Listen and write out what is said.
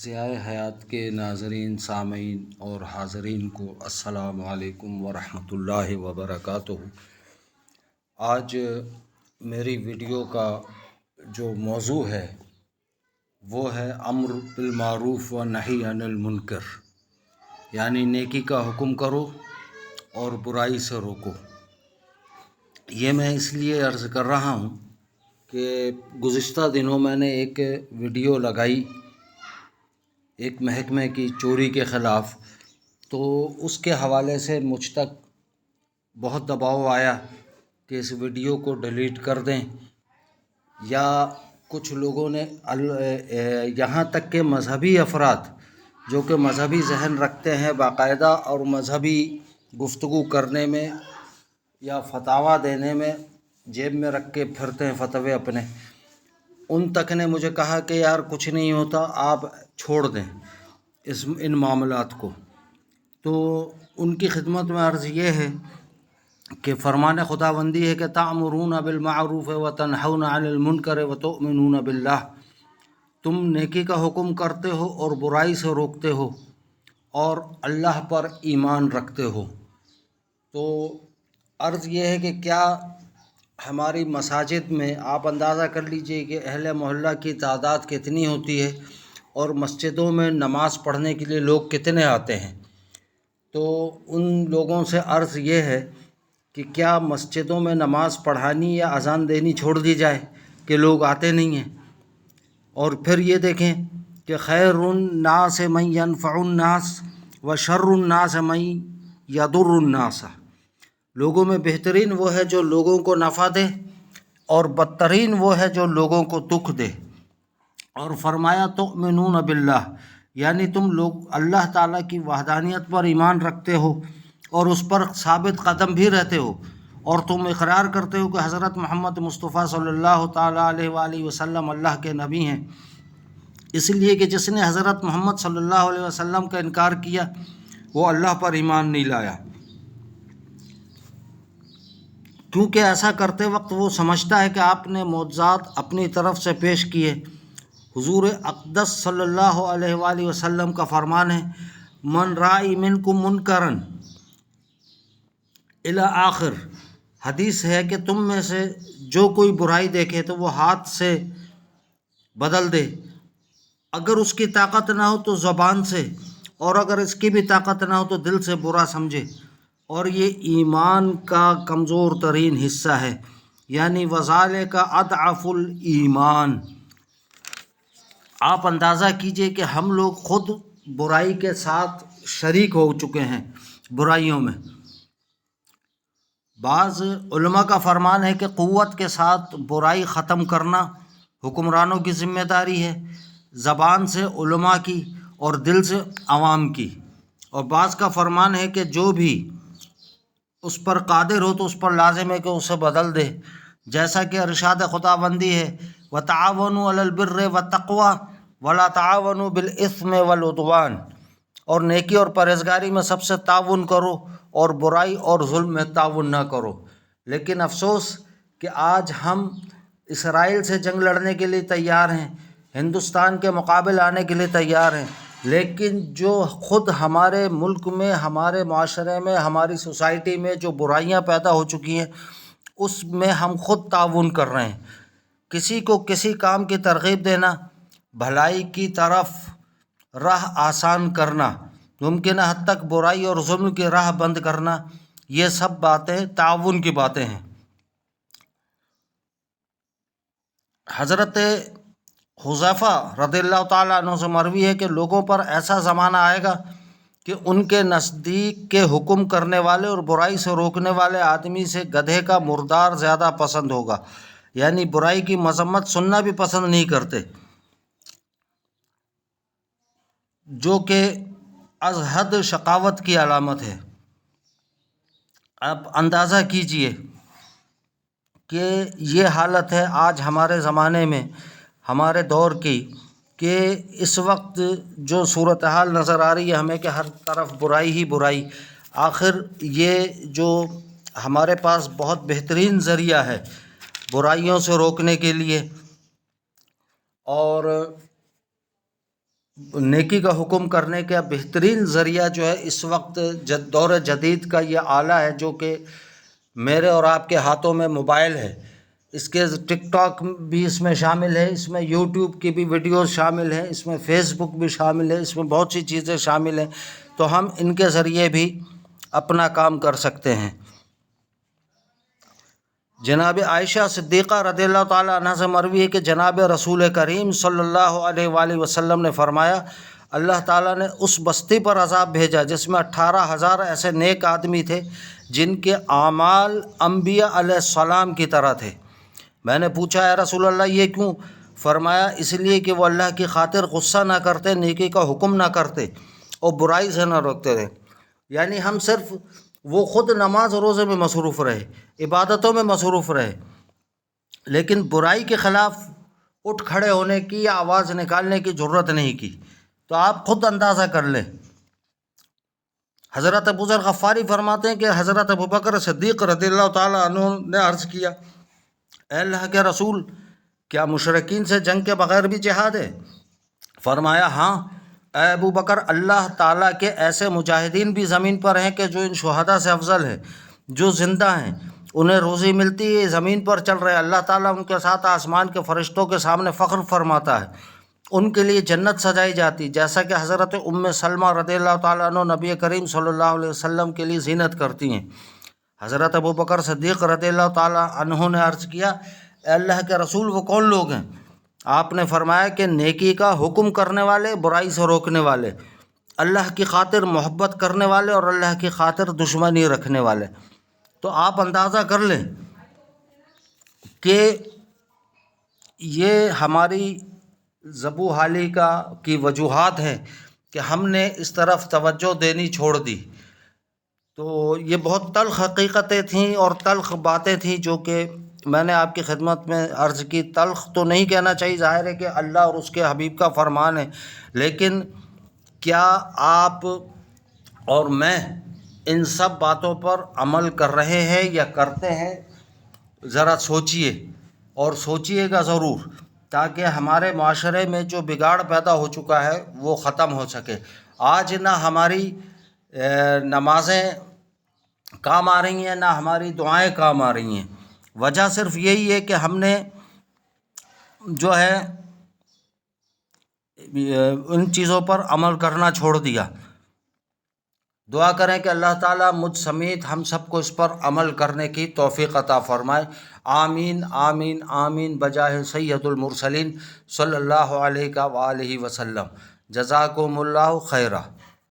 ضیاء حیات کے ناظرین، سامعین اور حاضرین کو السلام علیکم ورحمۃ اللہ وبرکاتہ۔ آج میری ویڈیو کا جو موضوع ہے وہ ہے امر بالمعروف و نہی عن المنکر، یعنی نیکی کا حکم کرو اور برائی سے روکو۔ یہ میں اس لیے عرض کر رہا ہوں کہ گزشتہ دنوں میں نے ایک ویڈیو لگائی ایک محکمے کی چوری کے خلاف، تو اس کے حوالے سے مجھ تک بہت دباؤ آیا کہ اس ویڈیو کو ڈیلیٹ کر دیں، یا کچھ لوگوں نے یہاں تک کہ مذہبی افراد جو کہ مذہبی ذہن رکھتے ہیں باقاعدہ اور مذہبی گفتگو کرنے میں یا فتاویٰ دینے میں جیب میں رکھ کے پھرتے ہیں فتوے اپنے، ان تک نے مجھے کہا کہ یار کچھ نہیں ہوتا، آپ چھوڑ دیں ان معاملات کو۔ تو ان کی خدمت میں عرض یہ ہے کہ فرمان خداوندی ہے کہ تأمرون بالمعروف وتنہون عن المنکر وتؤمنون باللہ، تم نیکی کا حکم کرتے ہو اور برائی سے روکتے ہو اور اللہ پر ایمان رکھتے ہو۔ تو عرض یہ ہے کہ کیا ہماری مساجد میں آپ اندازہ کر لیجئے کہ اہل محلہ کی تعداد کتنی ہوتی ہے اور مسجدوں میں نماز پڑھنے کے لیے لوگ کتنے آتے ہیں۔ تو ان لوگوں سے عرض یہ ہے کہ کیا مسجدوں میں نماز پڑھانی یا اذان دینی چھوڑ دی جائے کہ لوگ آتے نہیں ہیں۔ اور پھر یہ دیکھیں کہ خیر الناس من ینفع الناس و شر الناس من یضر الناس، لوگوں میں بہترین وہ ہے جو لوگوں کو نفع دے اور بدترین وہ ہے جو لوگوں کو دکھ دے۔ اور فرمایا تؤمنون باللہ، یعنی تم لوگ اللہ تعالیٰ کی وحدانیت پر ایمان رکھتے ہو اور اس پر ثابت قدم بھی رہتے ہو، اور تم اقرار کرتے ہو کہ حضرت محمد مصطفیٰ صلی اللہ تعالیٰ علیہ وآلہ وسلم اللہ کے نبی ہیں۔ اس لیے کہ جس نے حضرت محمد صلی اللہ علیہ وسلم کا انکار کیا وہ اللہ پر ایمان نہیں لایا، کیونکہ ایسا کرتے وقت وہ سمجھتا ہے کہ آپ نے معجزات اپنی طرف سے پیش کیے۔ حضور اقدس صلی اللہ علیہ وآلہ وسلم کا فرمان ہے من رائی منکم منکرا الی آخر، حدیث ہے کہ تم میں سے جو کوئی برائی دیکھے تو وہ ہاتھ سے بدل دے، اگر اس کی طاقت نہ ہو تو زبان سے، اور اگر اس کی بھی طاقت نہ ہو تو دل سے برا سمجھے۔ اور یہ ایمان کا کمزور ترین حصہ ہے، یعنی وذالک اضعف الایمان۔ آپ اندازہ کیجئے کہ ہم لوگ خود برائی کے ساتھ شریک ہو چکے ہیں برائیوں میں۔ بعض علماء کا فرمان ہے کہ قوت کے ساتھ برائی ختم کرنا حکمرانوں کی ذمہ داری ہے، زبان سے علماء کی اور دل سے عوام کی۔ اور بعض کا فرمان ہے کہ جو بھی اس پر قادر ہو تو اس پر لازم ہے کہ اسے بدل دے، جیسا کہ ارشاد خداوندی ہے وَتَعَاوَنُوا عَلَى الْبِرِّ وَالتَّقْوَىٰ وَلَا تَعَاوَنُوا بِالْإِثْمِ وَالْعُدْوَانِ، اور نیکی اور پرہیزگاری میں سب سے تعاون کرو اور برائی اور ظلم میں تعاون نہ کرو۔ لیکن افسوس کہ آج ہم اسرائیل سے جنگ لڑنے کے لیے تیار ہیں، ہندوستان کے مقابل آنے کے لیے تیار ہیں، لیکن جو خود ہمارے ملک میں، ہمارے معاشرے میں، ہماری سوسائٹی میں جو برائیاں پیدا ہو چکی ہیں اس میں ہم خود تعاون کر رہے ہیں۔ کسی کو کسی کام کی ترغیب دینا، بھلائی کی طرف راہ آسان کرنا، ممکنہ حد تک برائی اور ظلم کی راہ بند کرنا، یہ سب باتیں تعاون کی باتیں ہیں۔ حضرت حذیفہ رضی اللہ تعالیٰ عنہ سے مروی ہے کہ لوگوں پر ایسا زمانہ آئے گا کہ ان کے نزدیک کے حکم کرنے والے اور برائی سے روکنے والے آدمی سے گدھے کا مردار زیادہ پسند ہوگا، یعنی برائی کی مذمت سننا بھی پسند نہیں کرتے، جو کہ از حد شقاوت کی علامت ہے۔ آپ اندازہ کیجئے کہ یہ حالت ہے آج ہمارے زمانے میں، ہمارے دور کی، کہ اس وقت جو صورتحال نظر آ رہی ہے ہمیں کہ ہر طرف برائی ہی برائی۔ آخر یہ جو ہمارے پاس بہت بہترین ذریعہ ہے برائیوں سے روکنے کے لیے، اور نیکی کا حکم کرنے کا بہترین ذریعہ جو ہے اس وقت دور جدید کا یہ آلہ ہے جو کہ میرے اور آپ کے ہاتھوں میں موبائل ہے. اس کے ٹک ٹاک بھی اس میں شامل ہے، اس میں یوٹیوب کی بھی ویڈیوز شامل ہیں، اس میں فیس بک بھی شامل ہے، اس میں بہت سی چیزیں شامل ہیں. تو ہم ان کے ذریعے بھی اپنا کام کر سکتے ہیں. جناب عائشہ صدیقہ رضی اللہ تعالیٰ عنہ سے مروی ہے کہ جناب رسول کریم صلی اللہ علیہ وآلہ وسلم نے فرمایا، اللہ تعالیٰ نے اس بستی پر عذاب بھیجا جس میں 18,000 ایسے نیک آدمی تھے جن کے اعمال انبیاء علیہ السلام کی طرح تھے. میں نے پوچھا اے رسول اللہ یہ کیوں؟ فرمایا اس لیے کہ وہ اللہ کی خاطر غصہ نہ کرتے، نیکی کا حکم نہ کرتے اور برائی سے نہ روکتے تھے. یعنی ہم صرف وہ خود نماز و روزے میں مصروف رہے، عبادتوں میں مصروف رہے، لیکن برائی کے خلاف اٹھ کھڑے ہونے کی یا آواز نکالنے کی ضرورت نہیں کی. تو آپ خود اندازہ کر لیں. حضرت ابو ذر غفاری فرماتے ہیں کہ حضرت ابوبکر صدیق رضی اللہ تعالیٰ عنہ نے عرض کیا، اے اللہ کے رسول، کیا مشرکین سے جنگ کے بغیر بھی جہاد ہے؟ فرمایا ہاں اے ابو بکر، اللہ تعالیٰ کے ایسے مجاہدین بھی زمین پر ہیں کہ جو ان شہداء سے افضل ہیں، جو زندہ ہیں، انہیں روزی ملتی ہے، زمین پر چل رہے. اللہ تعالیٰ ان کے ساتھ آسمان کے فرشتوں کے سامنے فخر فرماتا ہے، ان کے لیے جنت سجائی جاتی جیسا کہ حضرت ام سلمہ رضی اللہ تعالیٰ عنہ نبی کریم صلی اللہ علیہ وسلم کے لیے زینت کرتی ہیں. حضرت ابو بکر صدیق رضی اللہ تعالیٰ عنہ نے عرض کیا، اے اللہ کے رسول وہ کون لوگ ہیں؟ آپ نے فرمایا کہ نیکی کا حکم کرنے والے، برائی سے روکنے والے، اللہ کی خاطر محبت کرنے والے اور اللہ کی خاطر دشمنی رکھنے والے. تو آپ اندازہ کر لیں کہ یہ ہماری ذبح حالی کی وجوہات ہیں کہ ہم نے اس طرف توجہ دینی چھوڑ دی. تو یہ بہت تلخ حقیقتیں تھیں اور تلخ باتیں تھیں جو کہ میں نے آپ کی خدمت میں عرض کی. تلخ تو نہیں کہنا چاہیے، ظاہر ہے کہ اللہ اور اس کے حبیب کا فرمان ہے، لیکن کیا آپ اور میں ان سب باتوں پر عمل کر رہے ہیں یا کرتے ہیں؟ ذرا سوچئے، اور سوچئے گا ضرور، تاکہ ہمارے معاشرے میں جو بگاڑ پیدا ہو چکا ہے وہ ختم ہو سکے. آج نہ ہماری نمازیں کام آ رہی ہیں، نہ ہماری دعائیں کام آ رہی ہیں. وجہ صرف یہی ہے کہ ہم نے جو ہے ان چیزوں پر عمل کرنا چھوڑ دیا. دعا کریں کہ اللہ تعالیٰ مجھ سمیت ہم سب کو اس پر عمل کرنے کی توفیق عطا فرمائے. آمین آمین آمین بجاہ سید المرسلین صلی اللہ علیہ وآلہ وسلم. جزاکم اللہ خیرہ.